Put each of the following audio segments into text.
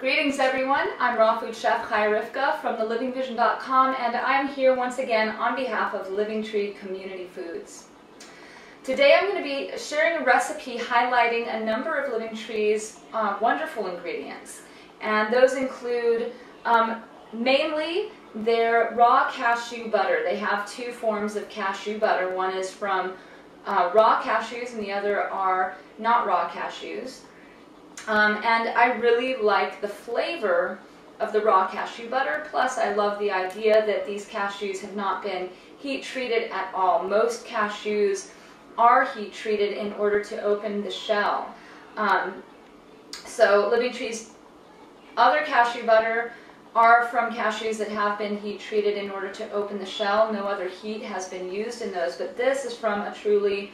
Greetings everyone, I'm Raw Food Chef Chaya Ryvka from thelivingvision.com, and I'm here once again on behalf of Living Tree Community Foods. Today I'm going to be sharing a recipe highlighting a number of Living Tree's wonderful ingredients, and those include mainly their raw cashew butter. They have two forms of cashew butter. One is from raw cashews and the other are not raw cashews. And I really like the flavor of the raw cashew butter, plus I love the idea that these cashews have not been heat treated at all. Most cashews are heat treated in order to open the shell. So Living Tree's other cashew butter are from cashews that have been heat treated in order to open the shell. No other heat has been used in those, but this is from a truly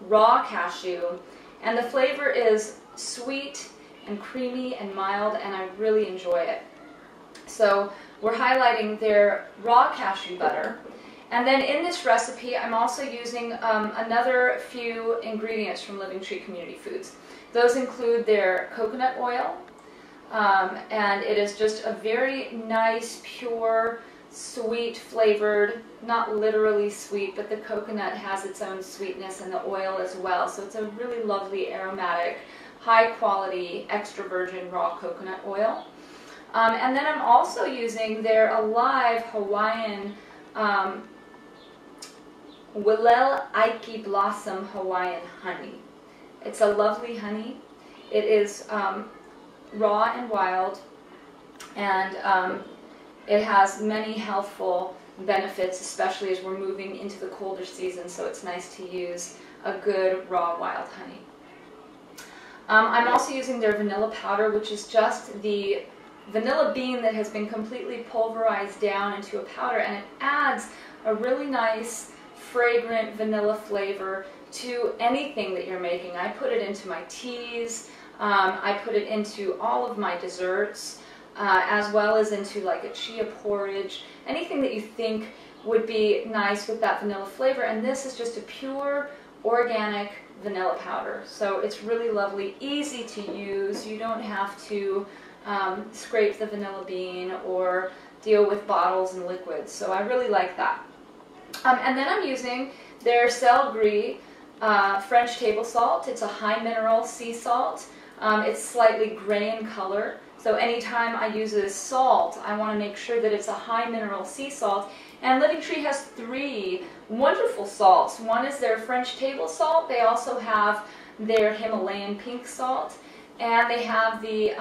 raw cashew, and the flavor is sweet and creamy and mild, and I really enjoy it. So we're highlighting their raw cashew butter, and then in this recipe I'm also using another few ingredients from Living Tree Community Foods. Those include their coconut oil, and it is just a very nice, pure, sweet flavored, not literally sweet, but the coconut has its own sweetness and the oil as well, so it's a really lovely aromatic, high quality, extra virgin raw coconut oil. And then I'm also using their alive Hawaiian Willel Aiki Blossom Hawaiian honey. It's a lovely honey. It is raw and wild, and it has many healthful benefits, especially as we're moving into the colder season, so it's nice to use a good raw wild honey. I'm also using their vanilla powder, which is just the vanilla bean that has been completely pulverized down into a powder, and it adds a really nice, fragrant vanilla flavor to anything that you're making. I put it into my teas, I put it into all of my desserts, as well as into like a chia porridge, anything that you think would be nice with that vanilla flavor, and this is just a pure, organic vanilla powder. So it's really lovely, easy to use. You don't have to scrape the vanilla bean or deal with bottles and liquids. So I really like that. And then I'm using their Sel Gris French table salt. It's a high mineral sea salt. It's slightly gray in color. So anytime I use this salt, I want to make sure that it's a high mineral sea salt. And Living Tree has three wonderful salts. One is their French table salt. They also have their Himalayan pink salt, and they have the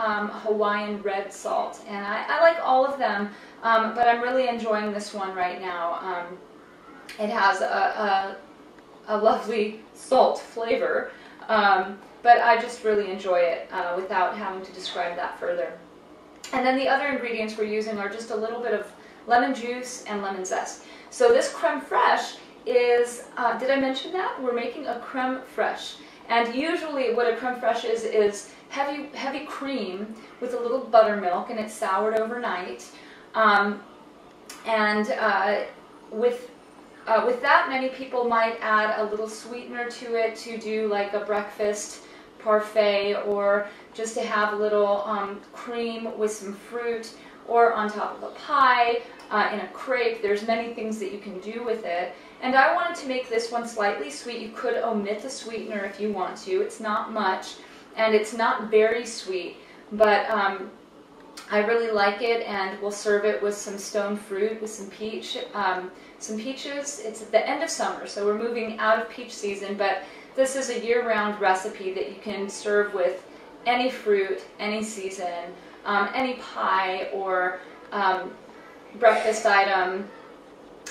Hawaiian red salt. And I like all of them, but I'm really enjoying this one right now. It has a lovely salt flavor, but I just really enjoy it without having to describe that further. And then the other ingredients we're using are just a little bit of lemon juice and lemon zest. So this creme fraiche is, did I mention that? We're making a creme fraiche. And usually what a creme fraiche is heavy cream with a little buttermilk, and it's soured overnight. With that, many people might add a little sweetener to it to do like a breakfast parfait, or just to have a little cream with some fruit, or on top of a pie, in a crepe. There's many things that you can do with it. And I wanted to make this one slightly sweet. You could omit the sweetener if you want to. It's not much, and it's not very sweet, but I really like it, and we'll serve it with some stone fruit, with some peaches. It's at the end of summer, so we're moving out of peach season, but this is a year-round recipe that you can serve with any fruit, any season, any pie or breakfast item.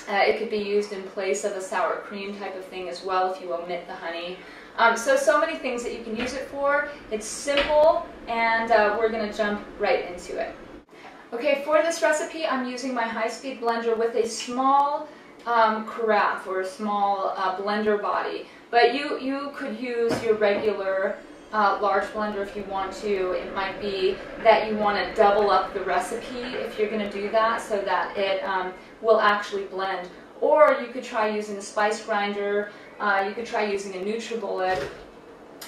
It could be used in place of a sour cream type of thing as well if you omit the honey. So many things that you can use it for. It's simple, and we're going to jump right into it. Okay, for this recipe I'm using my high-speed blender with a small carafe or a small blender body, but you could use your regular large blender if you want to. It might be that you want to double up the recipe if you're going to do that, so that it will actually blend. Or you could try using a spice grinder, you could try using a NutriBullet,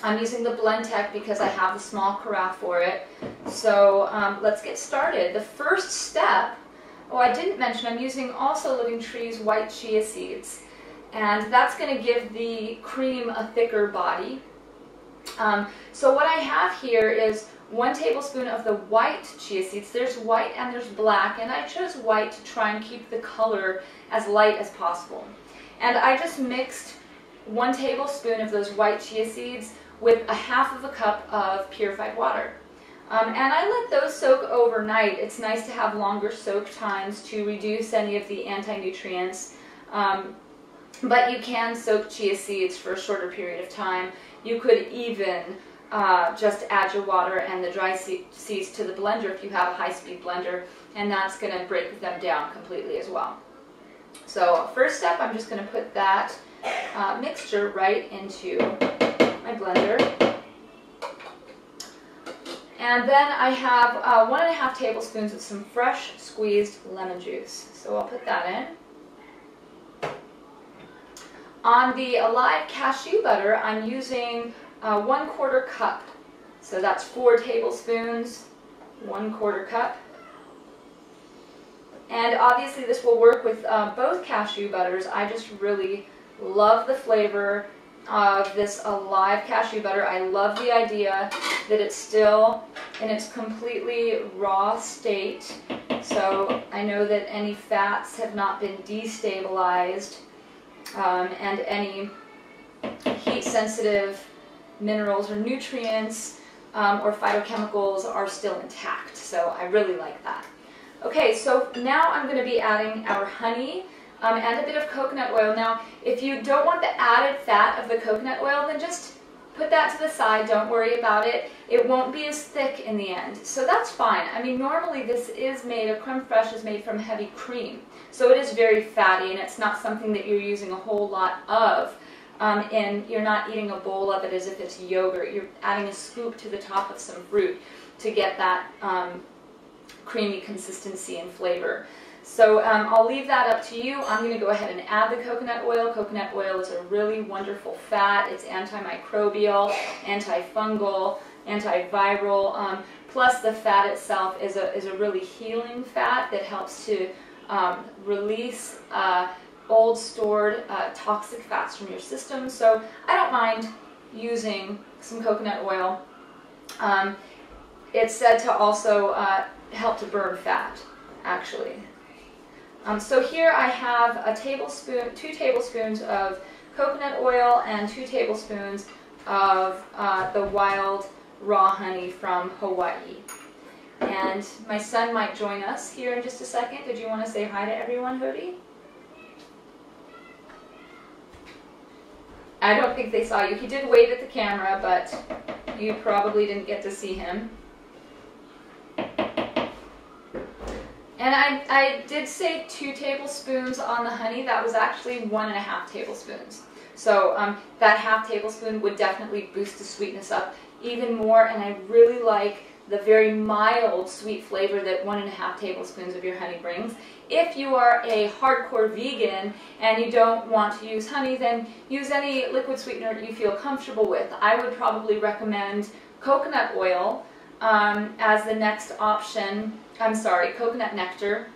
I'm using the Blendtec because I have the small carafe for it. So let's get started. The first step, oh, I didn't mention I'm using also Living Tree's white chia seeds. And that's going to give the cream a thicker body. So what I have here is 1 tablespoon of the white chia seeds. There's white and there's black, and I chose white to try and keep the color as light as possible. And I just mixed 1 tablespoon of those white chia seeds with a half of a cup of purified water. And I let those soak overnight. It's nice to have longer soak times to reduce any of the anti-nutrients. But you can soak chia seeds for a shorter period of time. You could even just add your water and the dry seeds to the blender if you have a high-speed blender, and that's going to break them down completely as well. So first step, I'm just going to put that mixture right into my blender. And then I have 1.5 tablespoons of some fresh squeezed lemon juice. So I'll put that in. On the Alive cashew butter, I'm using 1/4 cup. So that's 4 tablespoons, 1/4 cup. And obviously this will work with both cashew butters. I just really love the flavor of this Alive cashew butter. I love the idea that it's still in its completely raw state. So I know that any fats have not been destabilized, and any heat-sensitive minerals or nutrients or phytochemicals are still intact. So I really like that. Okay, so now I'm going to be adding our honey and a bit of coconut oil. Now, if you don't want the added fat of the coconut oil, then just put that to the side. Don't worry about it. It won't be as thick in the end. So that's fine. I mean, normally this is made, a creme fraiche is made from heavy cream. So it is very fatty, and it's not something that you're using a whole lot of. And you're not eating a bowl of it as if it's yogurt. You're adding a scoop to the top of some fruit to get that creamy consistency and flavor. So I'll leave that up to you. I'm going to go ahead and add the coconut oil. Coconut oil is a really wonderful fat. It's antimicrobial, antifungal, antiviral. Plus the fat itself is a really healing fat that helps to release old stored toxic fats from your system. So I don't mind using some coconut oil. It's said to also help to burn fat, actually. So here I have 2 tablespoons of coconut oil and 2 tablespoons of the wild raw honey from Hawaii. And my son might join us here in just a second. Did you want to say hi to everyone, Hody? I don't think they saw you. He did wave at the camera, but you probably didn't get to see him. And I did say 2 tablespoons on the honey. That was actually 1.5 tablespoons. So that half tablespoon would definitely boost the sweetness up even more. And I really like the very mild sweet flavor that 1.5 tablespoons of your honey brings. If you are a hardcore vegan and you don't want to use honey, then use any liquid sweetener that you feel comfortable with. I would probably recommend coconut oil as the next option. I'm sorry, coconut nectar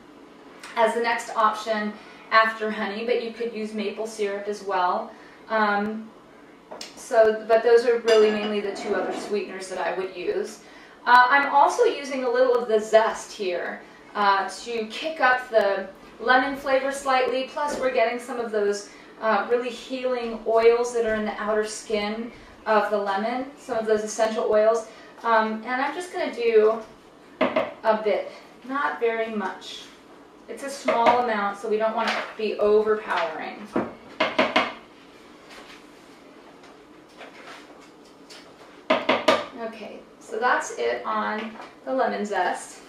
as the next option after honey, but you could use maple syrup as well. But those are really mainly the 2 other sweeteners that I would use. I'm also using a little of the zest here to kick up the lemon flavor slightly, plus we're getting some of those really healing oils that are in the outer skin of the lemon, some of those essential oils. And I'm just going to do a bit, not very much. It's a small amount, so we don't want it to be overpowering. Okay, so that's it on the lemon zest.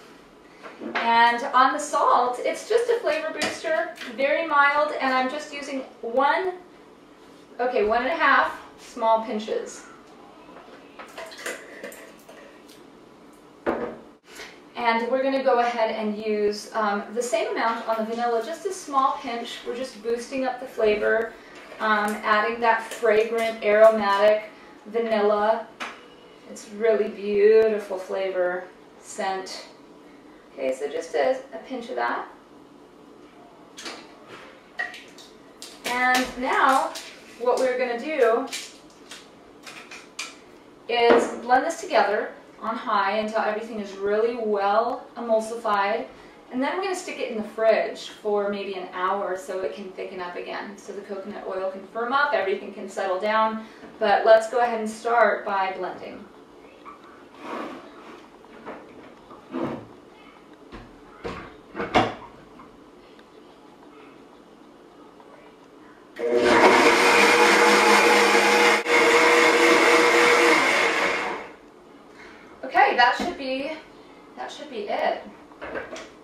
And on the salt, it's just a flavor booster, very mild, and I'm just using 1.5 small pinches. And we're going to go ahead and use the same amount on the vanilla, just a small pinch. We're just boosting up the flavor, adding that fragrant, aromatic vanilla. It's really beautiful flavor, scent. Okay, so just a pinch of that. And now what we're going to do is blend this together on high until everything is really well emulsified. And then we're going to stick it in the fridge for maybe an hour so it can thicken up again. So the coconut oil can firm up, everything can settle down. But let's go ahead and start by blending. Okay, that should be it.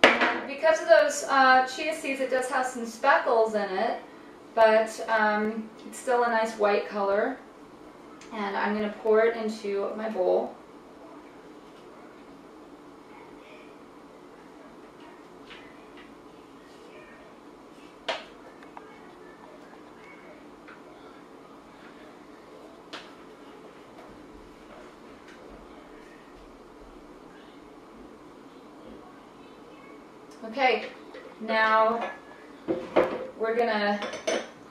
And because of those chia seeds, it does have some speckles in it, but it's still a nice white color. And I'm going to pour it into my bowl. Okay, now we're going to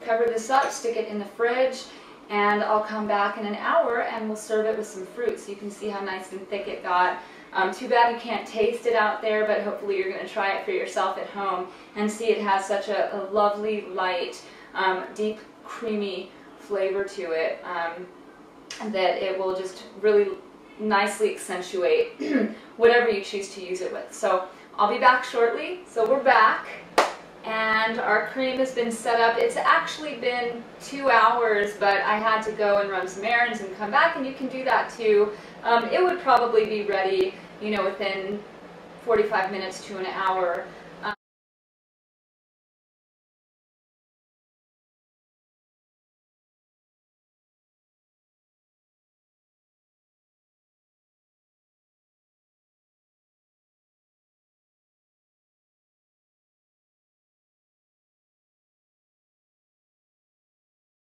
cover this up, stick it in the fridge, and I'll come back in an hour and we'll serve it with some fruit so you can see how nice and thick it got. Too bad you can't taste it out there, but hopefully you're going to try it for yourself at home and see it has such a lovely, light, deep, creamy flavor to it that it will just really nicely accentuate whatever you choose to use it with. So I'll be back shortly. So we're back. And our cream has been set up. It's actually been 2 hours, but I had to go and run some errands and come back, and you can do that too. It would probably be ready, you know, within 45 minutes to an hour.